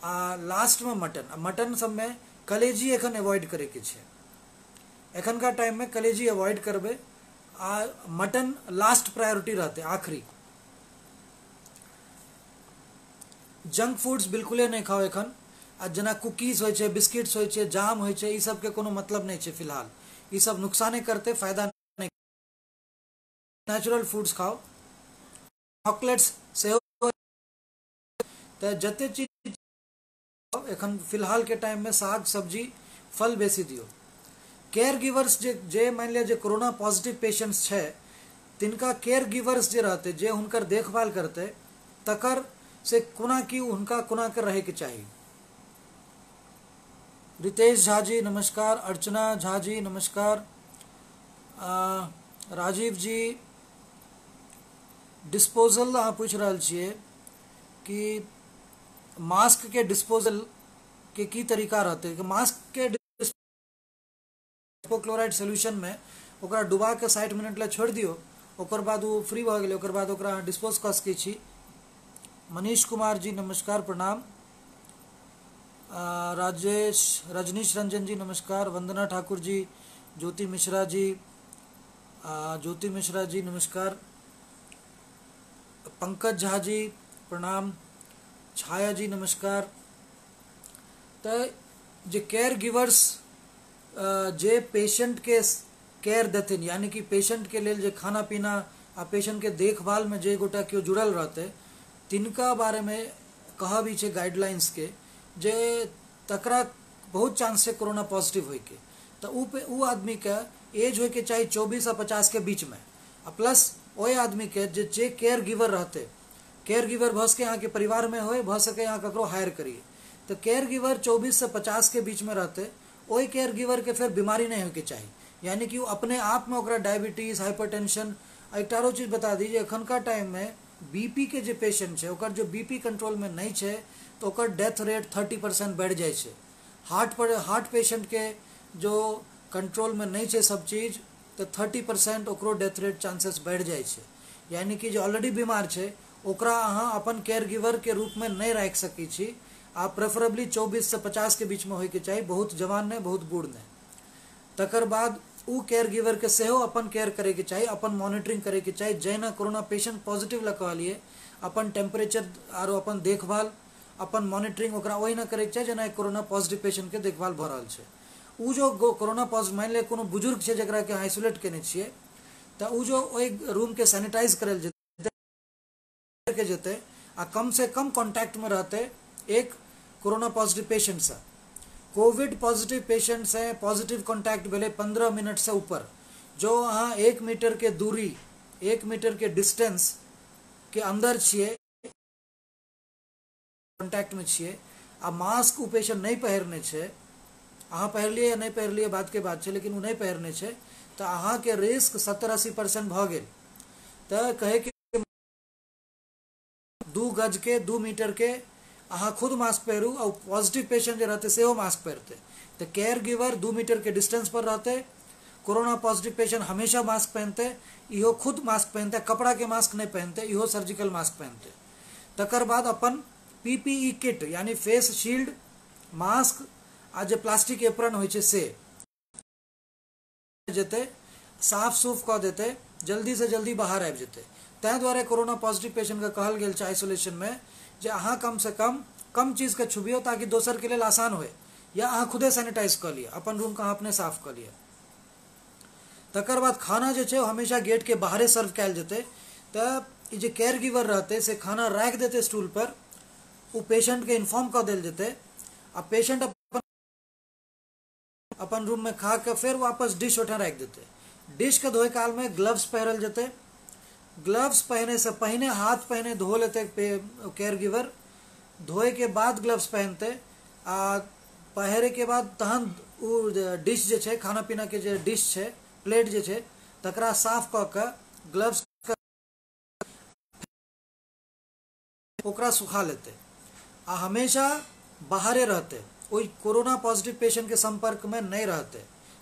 आ लास्ट में मटन। मटन सब में कलेजी एखन अवॉइड करे के छे, एखन का टाइम में कलेजी अवॉइड करबे, आ मटन लास्ट प्रायोरिटी रहते, आखिरी। जंक फूड्स बिल्कुले नहीं खाओ एखन। आ जेना कुकीज होय छे, बिस्किट्स होय छे, जाम होय छे, ई सब के कोनो मतलब नहीं छे फिलहाल, ई सब नुकसाने करते, फायदा नहीं। नेचुरल फूड्स खाओ, चॉकलेट्स से तो जते चीज एखन फिलहाल के टाइम में साग सब्जी फल बेसी दियो। केयर गिवर्स जे मान लिया जे कोरोना पॉजिटिव पेशेंट्स छे तिनका केयर गिवर्स जे रहते, जे हुनकर देखभाल करते, तकर से कोना की उनका कोना कर रहे के चाहिए। रितेश झा जी नमस्कार, अर्चना झा जी नमस्कार, राजीव जी डिस्पोजल अहाँ पूछ रहल छिए कि मास्क के डिस्पोजल के की तरीका रहते। कि मास्क के हाइपोक्लोराइड सोल्यूशन में ओकरा डुबा के 60 मिनट ला छोड़ दियो, ओकर बाद वो फ्री भ गेलै, ओकर बाद ओकरा डिस्पोज कऽ सकै छी। मनीष कुमार जी नमस्कार प्रणाम, रजनीश रंजन जी नमस्कार, वंदना ठाकुर जी, ज्योति मिश्रा जी नमस्कार, पंकज झा जी प्रणाम, छाया जी नमस्कार। तो जे केयर गिवर्स जे पेशेंट के केयर देथिन, यानी कि पेशेंट के लेल जे खाना पीना आ पेशेंट के देखभाल में जे गोटा केओ जुड़ल रहते, तिनका बारे में कहा भी छे गाइडलाइंस के जे तकरा बहुत चांस है कोरोना पॉजिटिव होय के। तो उ आदमी के एज होय के चाहिए 24 आ 50 के बीच में, आ प्लस ओए आदमी के जे केयर गिवर रहते, केयर गिवर भ सके यहाँ के परिवार में होय, भ सके यहाँ ककरो हायर करिए। तो केयर गिवर 24 से 50 के बीच में रहते, ओई केयर गिवर के फिर बीमारी नहीं होके चाहिए, यानी कि वो अपने आप में ओकरा डायबिटीज, हाइपरटेंशन। एक टारो चीज बता दीजिए, एखन का टाइम में बीपी के जे पेशेंट है, ओकर जो बीपी कंट्रोल में नहीं है तो ओकर डेथ रेट 30% बढ़ जाए छे। हार्ट पेशेंट के जो कंट्रोल में नहीं है सब चीज, तो 30% ओकरो डेथ रेट चांसेस बढ़ जाए छे। यानी कि जो ऑलरेडी बीमार है ओकरा अहाँ अपन केयर गिवर के रूप में नहीं राख सकी छी, आप प्रेफरेबली 24 से 50 के बीच में होके चाहिए, बहुत जवान ने बहुत बूढ़ ने। तकर बाद उ केयर गिवर के सेहो अपन केयर करे के चाहिए, अपन मॉनिटरिंग करे के चाहिए। जैना कोरोना पेशेंट पॉजिटिव ला कहलिए अपन टेम्परेचर और अपन देखभाल अपन मॉनिटरिंग ओकरा वही ना करे के चाहिए जेना कोरोना पॉजिटिव पेशेंट के देखभाल भ रहल छै। उ जो कोरोना पॉजिटिव मान ले कोनो बुजुर्ग छै जकरा के आइसोलेट केने छिए त उ जो ओइ रूम के सैनिटाइज करल जेते आ कम से कम कांटेक्ट में रहते एक कोरोना पॉजिटिव पेशेंट से। कोविड पॉजिटिव पेशेंट से पॉजिटिव कांटेक्ट भेले 15 मिनट से ऊपर, जो अहाँ 1 मीटर के दूरी 1 मीटर के डिस्टेंस के अंदर छिए कांटेक्ट में छिए आ मास्क उ पेशेंट नहीं पहिरने छै, अहाँ पहिरलिए या नहीं पहिरलिए बात के बात छै, लेकिन उ नहीं पहिरने छै तो अहाँ के रिस्क 70-80% भ गेल। तो कहे के 2 गज के 2 मीटर के अहाँ खुद मास्क पहिरू और पॉजिटिव पेशेंट जो रहते सेहो मास्क पहिरते। तो केयर गिवर 2 मीटर के डिस्टेंस पर रहते, कोरोना पॉजिटिव पेशेंट हमेशा मास्क पहनते, इहो खुद मास्क पहनते, कपड़ा के मास्क नहीं पहनते, इहो सर्जिकल मास्क पहनते। तकर बाद अपन पीपीई किट यानी फेस शील्ड, मास्क आ जे प्लास्टिक एप्रन होइ छै से जेते साफ सूफ कऽ देते, जल्दी से जल्दी बाहर आबि जेते। तै द्वारे कोरोना पॉजिटिव पेशेंट के कहल गेल छै आइसोलेशन में जे अहाँ कम से कम चीज के छुबियो ताकि दोसर के लेल आसान होए, या अहाँ खुदे सैनिटाइज कर लिए, अपन रूम के अहाँ अपने साफ कर लिए। तकर बाद खाना जे छै हमेशा गेट के बाहरे सर्व कैल जेते। त जे केयर गिवर रहते से खाना राख देते स्टूल पर, वो पेशेंट के इन्फॉर्म कर देल जेते आ पेशेंट अपन रूम में खा के फिर वापस डिश उठा रख देते। डिश के धोए काल में ग्लव्स पहनल जेते, ग्लव्स पहने से पहले हाथ पहने धो लेते केयर गिवर, धोए के बाद ग्लव्स पहनते आ पहरे के बाद तहन उ डिश जे छै खाना पीना के जे डिश छै प्लेट जे छै तकरा साफ क के ग्लव्स ओकरा सुखा लेते आ हमेशा बाहरे रहते, कोई कोरोना पॉजिटिव पेशेंट के संपर्क में नहीं रहते।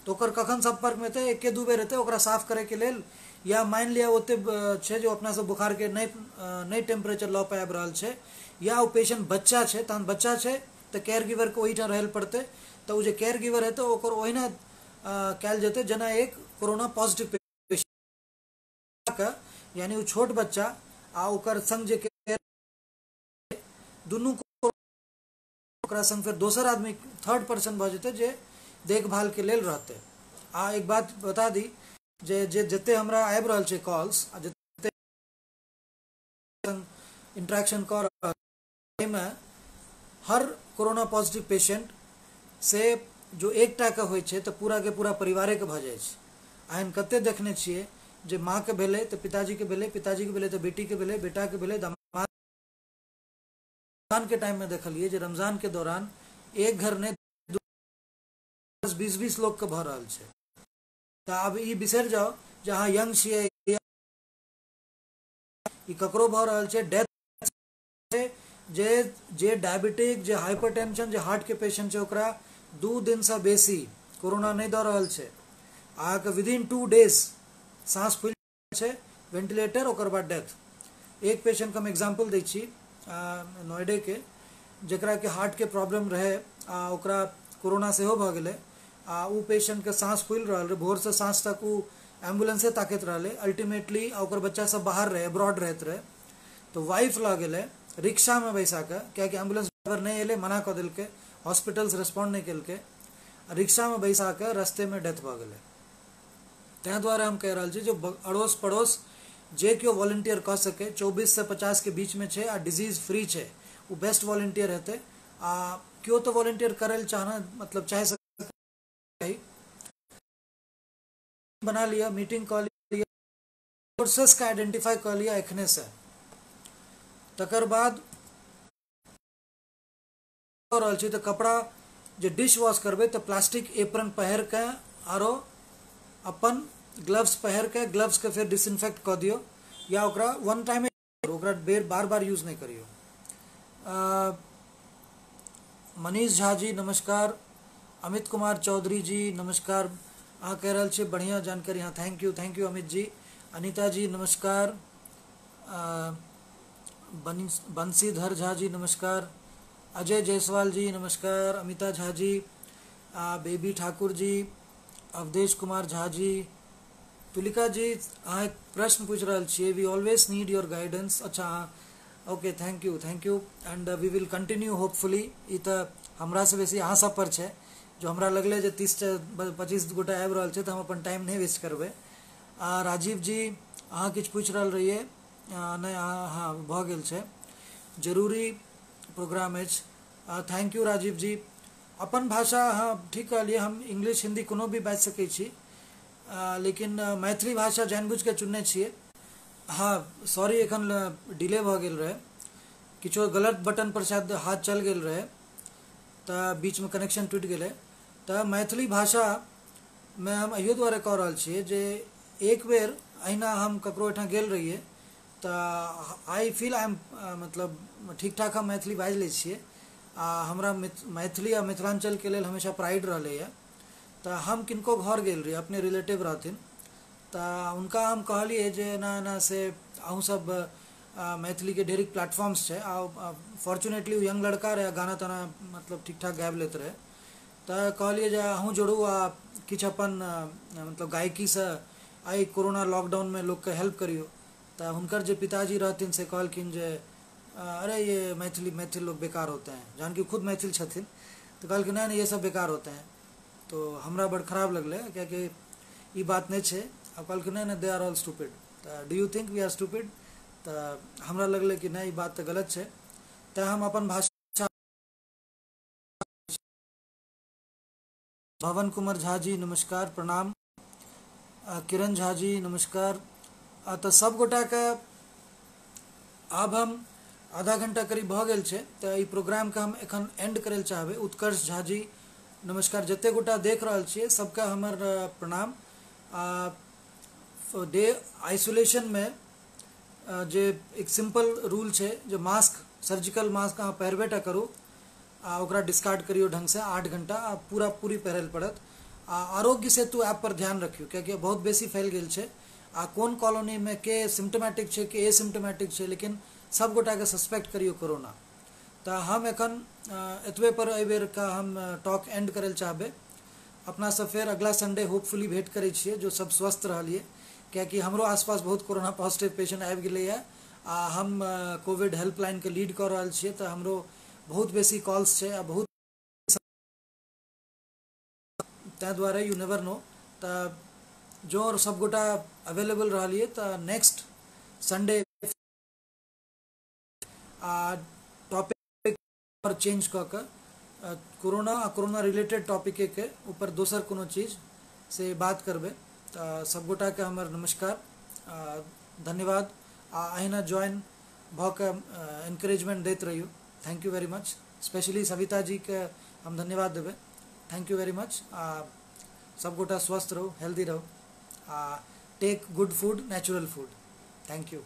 तो ओकर कखन संपर्क में थे 1-2 बेर रहते, ओकरा साफ करे के लेल, या मान लिया ओते छै जो अपना से बुखार के नहीं टेम्परेचर लऽ पाबि रहल छै, या वो पेशेंट बच्चा छै तहन बच्चा छै तो केयर गिवर के ओहिठाम रहल पड़ते। तो जे केयर गिवर हेतै ओकर ओहिना कैल जेते जेना एक कोरोना पॉजिटिव पेशेंट के, यानी वो छोट बच्चा आ ओकर संग जे दुनू ओकरा संग फिर दोसर आदमी थर्ड पर्सन भ जेते जे देखभाल के लेल रहते। आ एक बात बता दी जे जते हमरा आबि रहल छै कॉल्स आ जते इंटरेक्शन कर में हर कोरोना पॉजिटिव पेशेंट से जो एकटा के होइ छै तो पूरा के पूरा परिवारे के भ जाय छै। एहन कते देखने छिए जे माँ के भेले तो पिताजी के भेले, पिताजी के भेले तो बेटी के भेले, बेटा के भेले, दामाद के टाइम में देखलिए जे रमजान के दौरान एक घर ने 20-20 लोग के भ रहल छै। तो अब ई बिसर जाओ जहाँ यंग छिए ई ककरो भ रहल छै डेथ, जे डायबिटिक, जे हाइपरटेंशन, जे हार्ट के पेशेंट छै ओकरा 2 दिन से बेसी कोरोना नहीं द रहल छै। अहाँ के विदिन 2 डेज सांस फूल छै, वेंटिलेटर, ओकर बाद डेथ। एक पेशेंट के हम एग्जांपल दै छी नोएडा के, जकरा के हार्ट के प्रॉब्लम रहे आ ओकरा कोरोना सेहो भ गेले आ उ पेशेंट के सांस फूल रहल रहे, भोर से सांस तक उ एम्बुलेंसे ताकत रहले। अल्टीमेटली ओकर बच्चा सब बाहर रहे, अब्रॉड रहत रहे, तो वाइफ ल गेले रिक्शा में बैसा के, क्या कि एम्बुलेंस ड्राइवर नहीं एले, मना कर दिल के, हॉस्पिटल्स रेस्पॉन्ड नहीं कल के, रिक्शा में बैसा के रास्ते में डेथ भ गेले। तै द्वारा हम कह रहल छी जो अड़ोस पड़ोस जे क्यों वॉलंटियर कह सके 24 से 50 के बीच में छे आ डिजीज फ्री छे, वो बेस्ट वॉलंटियर हेते। आ क्यों तो वॉलंटियर करल चाहना मतलब चाहे सके, बना लिया, मीटिंग कर लिया, सोर्सेस का आइडेंटिफाई कर लिया एखने से। तकर बाद रहल छी तो कपड़ा जे डिश वॉश करबे तो प्लास्टिक एप्रन पहिर के आरो अपन ग्लव्स पहिर के, ग्लव्स के फिर डिसइंफेक्ट कर दियो, या ओकरा वन टाइम ओकरा बार बार यूज नहीं करियो। मनीष झा जी नमस्कार, अमित कुमार चौधरी जी नमस्कार, अहाँ कह रहल छी बढ़िया जानकारी, हाँ थैंक यू अमित जी। अनीता जी नमस्कार, बंसीधर झा जी नमस्कार, अजय जायसवाल जी नमस्कार, अमिता झा जी, बेबी ठाकुर जी, अवधेश कुमार झा जी, तुलिका जी अहाँ एक प्रश्न पूछ रहल छियै, we always need your guidance. अच्छा हाँ, okay, thank you and we will continue hopefully. ई तऽ हमरा से बेसी अहाँ सब पर छै, जो हमरा लगले जे 30-25 गोटा आबि रहल छै तऽ हम अपन टाइम नहीं वेस्ट करबै। राजीव जी अहाँ किछु पूछि रहल रहिए, नहीं अहाँ हाँ भऽ गेल छै, जरूरी प्रोग्राम अछि। थैंक यू राजीव जी। अपन भाषा हाँ ठीक कहलिए, हम इंग्लिश हिंदी कोनो भी बाजि सकै छी, लेकिन मैथिली भाषा जानबूझ के चुनने छियै। हाँ सॉरी, एखन डिले भऽ गेल रहे, किछो गलत बटन पर शायद हाथ चल गेल रहे तऽ बीच में कनेक्शन टूटि गेलै। तऽ मैथिली भाषा में हम अहियो दुआरे कह रहल छियै जे एक बेर अहिना हम ककरो ओहिठाम गेल रहियै तऽ आई फील आई एम मतलब ठीक ठाक हम मैथिली बाजि लै छियै, आ हमरा मैथिली आ मिथिलांचल के लेल हमेशा प्राइड रहलैए। तऽ हम किनको घर गेल रहियै, अपने रिलेटिव रहथिन, तऽ हुनका हम कहलिए जे एना एना से अहूँ सब मैथिली के ढेरिक प्लेटफॉर्म्स छै, आ फॉर्चुनेटली यंग लड़का रहे, गाना ताना मतलब ठीक ठाक गाबि लैत रहे, तऽ कहलिए जे अहूँ जोड़ू आ किछु अपन मतलब गायकी से आई कोरोना लॉकडाउन में लोग के हेल्प करियो। तऽ हुनकर जे पिताजी रहथिन से कहलखिन जे अरे ये मैथिल लोग बेकार होते हैं, जान कि खुद मैथिल छथिन, तो कहलखिन नहीं ये सब बेकार होते हैं। तो हमरा बड़ खराब लगले, कियाकि ई बात नहीं छै। अब कहलखिन नहीं दे आर ऑल स्टूपिड, तो do you think we are stupid? तो हमरा लगले कि नहीं, ई बात तो गलत छै। तो हम अपन भाषा, भवन कुमार झा जी नमस्कार प्रणाम, किरण झा जी नमस्कार। तो सब गोटा के आब हम आधा घंटा करीब भऽ गेल छै, तो ई प्रोग्राम के हम एखन एंड करय चाहबै। उत्कर्ष झा जी नमस्कार, जते गोटा देख रहल छियै सबके हमर प्रणाम। डे आइसोलेशन में जे एक सिंपल रूल छै, जो मास्क, सर्जिकल मास्क अहाँ पहिरबे टा करू, आ ओकरा डिस्कार्ड करियो ढंग से 8 घंटा आ पूरी पहिरल पड़त। आ आरोग्य सेतु ऐप पर ध्यान रखियो, कियाकि बहुत बेसी फैल गेल छै, आ कोन कॉलोनी में के सिम्टोमेटिक छै के एसिम्टोमेटिक छै, लेकिन सब गोटा के सस्पेक्ट करियो कोरोना। तो हम एखन एतबे पर एहि बेर का हम टॉक एंड करय चाहबै। अपना सब फेर अगला संडे होपफुली भेंट करै छियै, जो सब स्वस्थ रहलिए, कियाकि हमरो आसपास बहुत कोरोना पॉजिटिव पेशेंट आबि गेलैए, आ हम कोविड हेल्पलाइन के लीड कर रहल छियै, तऽ हमरो बहुत बेसी कॉल्स छै, आ बहुत ताहि दुआरे यू नेवर नो। तऽ जो सब गोटा अवेलेबल रहलिए तऽ नेक्स्ट संडे टॉपिक पर चेंज कऽ के कोरोना आ कोरोना रिलेटेड टॉपिक के ऊपर दोसर कोनो चीज से बात करबै। तऽ सब गोटा के हमर नमस्कार, धन्यवाद, आ अहिना ज्वाइन भऽ के एनकरेजमेंट दैत रहियो। Thank you very much, specially Savita ji के हम धन्यवाद देबै। Thank you very much. सब गोटा स्वस्थ रहो, हेल्दी रहो, take good food, natural food. Thank you.